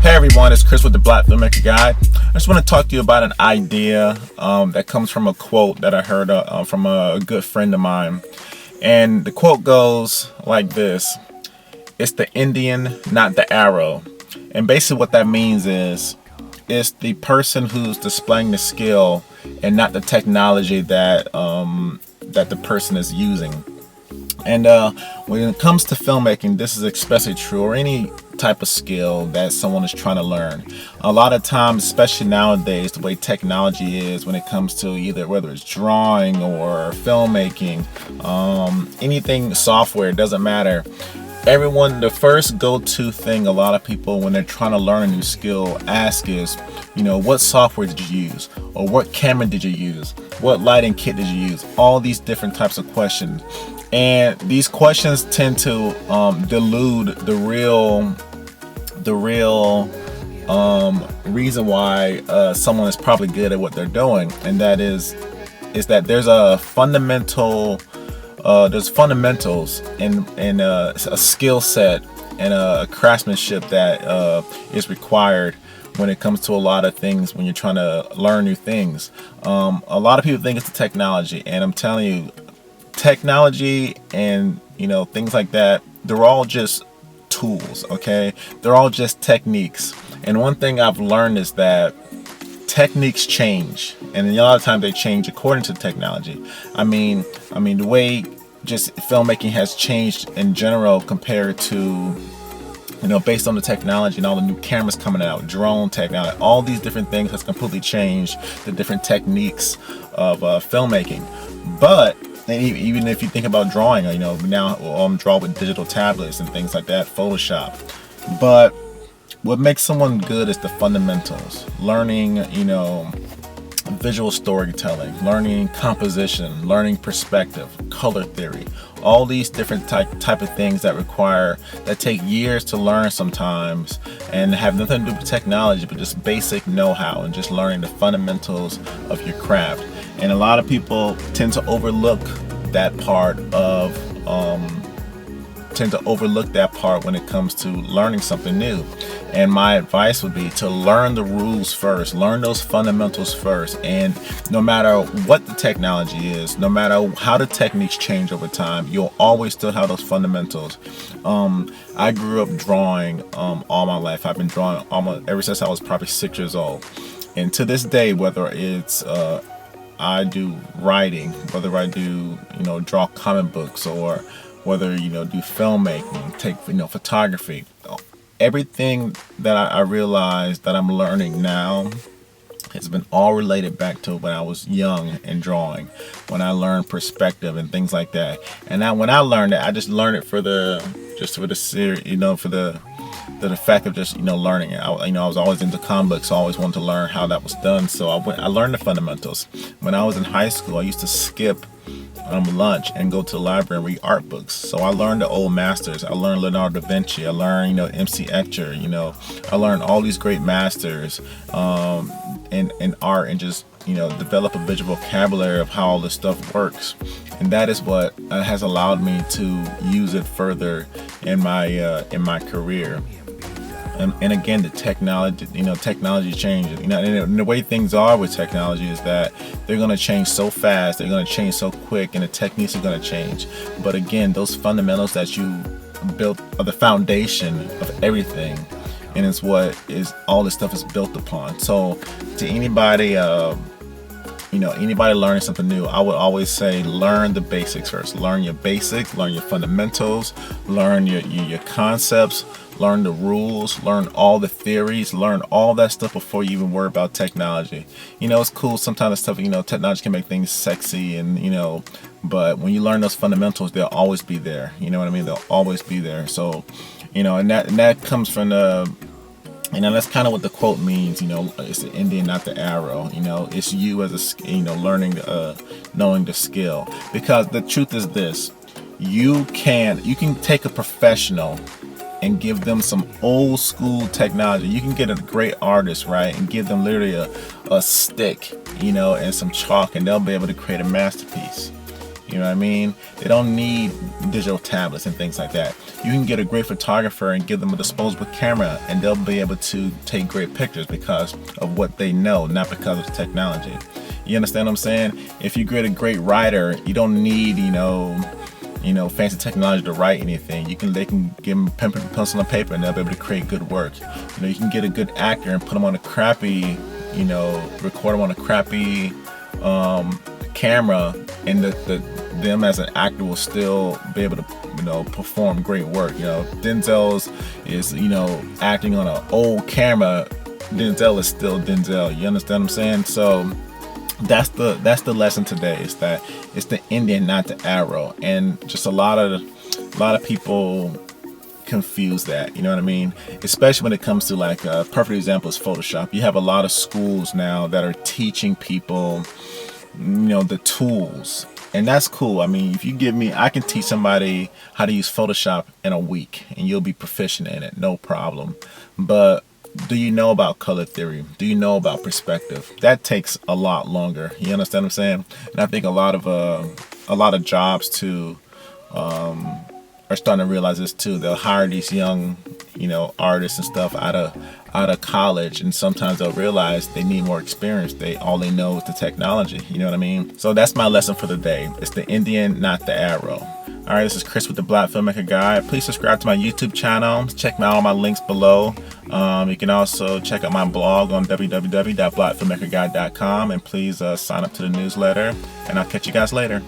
Hey everyone, it's Chris with the Black Filmmaker Guide. I just want to talk to you about an idea that comes from a quote that I heard from a good friend of mine. And the quote goes like this: "It's the Indian, not the arrow." And basically what that means is it's the person who's displaying the skill and not the technology that that the person is using. And when it comes to filmmaking, this is especially true, or any type of skill that someone is trying to learn. A lot of times, especially nowadays, the way technology is when it comes to either whether it's drawing or filmmaking, anything software, it doesn't matter. Everyone, the first go-to thing a lot of people when they're trying to learn a new skill ask is, what software did you use? Or what camera did you use? What lighting kit did you use? All these different types of questions. And these questions tend to delude the real reason why someone is probably good at what they're doing, and that is that there's a fundamental there's fundamentals and a skill set and a craftsmanship that is required when it comes to a lot of things when you're trying to learn new things. A lot of people think it's the technology, and I'm telling you, technology and things like that, they're all just tools. Okay, they're all just techniques. And one thing I've learned is that techniques change, and a lot of times they change according to technology. I mean the way just filmmaking has changed in general compared to based on the technology and all the new cameras coming out, drone technology, all these different things has completely changed the different techniques of filmmaking. But even if you think about drawing, now I'm drawing with digital tablets and things like that, Photoshop. But what makes someone good is the fundamentals. Learning, visual storytelling, learning composition, learning perspective, color theory, all these different type of things that take years to learn sometimes, and have nothing to do with technology, but just basic know-how and just learning the fundamentals of your craft. And a lot of people tend to overlook that part when it comes to learning something new. And my advice would be to learn the rules first, learn those fundamentals first. And no matter what the technology is, no matter how the techniques change over time, you'll always still have those fundamentals. I grew up drawing all my life. I've been drawing ever since I was probably 6 years old. And to this day, whether it's I do writing, whether I do draw comic books, or whether do filmmaking, take photography, everything that I realize that I'm learning now has been all related back to when I was young and drawing, when I learned perspective and things like that. And now when I learned it, I just learned it for the fact of just learning it. I was always into comic books, so I always wanted to learn how that was done. So I learned the fundamentals. When I was in high school, I used to skip lunch and go to the library and read art books. So I learned the old masters. I learned Leonardo da Vinci. I learned MC Escher. I learned all these great masters in art, and just develop a visual vocabulary of how all this stuff works. And that is what has allowed me to use it further in my career. And again, the technology changes. And the way things are with technology is that they're going to change so fast, they're going to change so quick, and the techniques are going to change. But again, those fundamentals that you built are the foundation of everything, and it's what is all this stuff is built upon. So to anybody anybody learning something new, I would always say learn the basics first. Learn your basics, learn your fundamentals, learn your concepts, learn the rules, learn all the theories, learn all that stuff before you even worry about technology. It's cool sometimes stuff, technology can make things sexy, and but when you learn those fundamentals, they'll always be there. You know what I mean? They'll always be there. So, and that comes from the that's kind of what the quote means. It's the Indian, not the arrow. It's you as learning, knowing the skill. Because the truth is this: you can take a professional and give them some old school technology. You can get a great artist, right, and give them literally a stick, and some chalk, and they'll be able to create a masterpiece. You know what I mean? They don't need digital tablets and things like that. You can get a great photographer and give them a disposable camera, and they'll be able to take great pictures because of what they know, not because of the technology. You understand what I'm saying? If you get a great writer, you don't need, fancy technology to write anything. They can give them pencil and paper, and they'll be able to create good work. You can get a good actor and put them on a crappy, record them on a crappy camera, and them as an actor will still be able to perform great work. Denzel's is acting on an old camera. Denzel is still Denzel. You understand what I'm saying? So that's the lesson today, is that it's the Indian, not the arrow. And just a lot of people confuse that, you know what I mean? Especially when it comes to, like, a perfect example is Photoshop. You have a lot of schools now that are teaching people the tools, and that's cool. I mean, if you give me, I can teach somebody how to use Photoshop in a week and you'll be proficient in it, no problem. But do you know about color theory? Do you know about perspective? That takes a lot longer. You understand what I'm saying? And I think a lot of jobs too are starting to realize this too. They'll hire these young, artists and stuff out of college, and sometimes they'll realize they need more experience. All they know is the technology. You know what I mean? So that's my lesson for the day. It's the Indian, not the arrow. All right, this is Chris with the Black Filmmaker Guide. Please subscribe to my YouTube channel. Check out all my links below. You can also check out my blog on www.blackfilmmakerguide.com, and please sign up to the newsletter, and I'll catch you guys later.